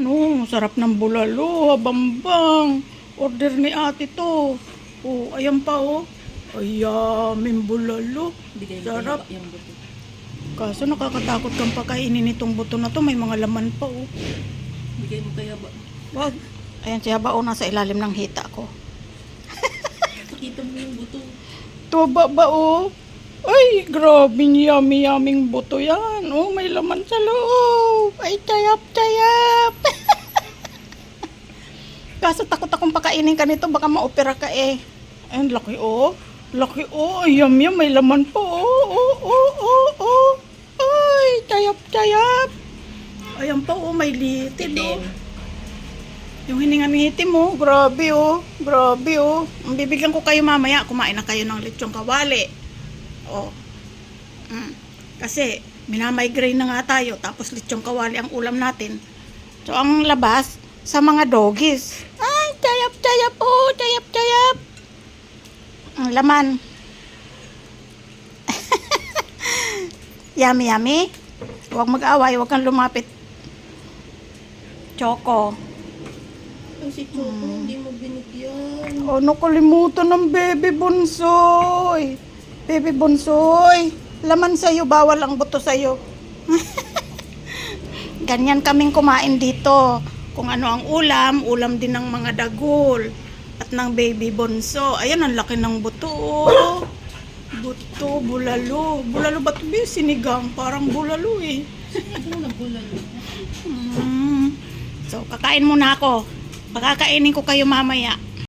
Yan, oh, sarap ng bulalo, bambang. Order ni ate to. Oh, ayan pa, oh. Ayaming bulalo. Bigay mo Sarap. kaya yung buto. Kaso nakakatakot kang pakainin itong buto na to. May mga laman pa, oh. Bigay mo kaya ba? Wag. Ayan siya ba, oh, nasa ilalim ng hita ko. Pakita mo yung buto. Tuba ba, oh? Ay, grabe, yummy-yuming buto yan. Oh, may laman sa loob. Ay, tayap-tayap. Kaso takot akong pakainin ka nito, baka ma-opera ka eh. Ayun, laki oh. Laki oh. Ay, yum, may laman po. Oh. Ay, tayap-tayap. Ayan pa oh, may litid oh. Yung hininga ng itim oh, grabe oh. Grabe oh. Ang bibigyan ko kayo mamaya, kumain na kayo ng lechong kawali. Oh. Kasi minamigraine na nga tayo, tapos lechong kawali ang ulam natin. So ang labas sa mga doggies. Ay, tayap-tayap oh, tayap-tayap. Ang laman. Yummy. Huwag mag-away, huwag kang lumapit. Choco. Ay, si Choco, hindi mo binigyan. Oh, nakalimutan ng baby bunsoy. Baby bunsoy, laman sa'yo, bawal ang buto sa'yo. Ganyan kaming kumain dito. Kung ano ang ulam din ng mga dagol. At ng baby bunso. Ayan, ang laki ng buto. Oh. Buto, bulalo. Bulalo ba ito? Sinigang, parang bulalo eh. Ano na bulalo? So, kakain muna ako. Pakakainin ko kayo mamaya.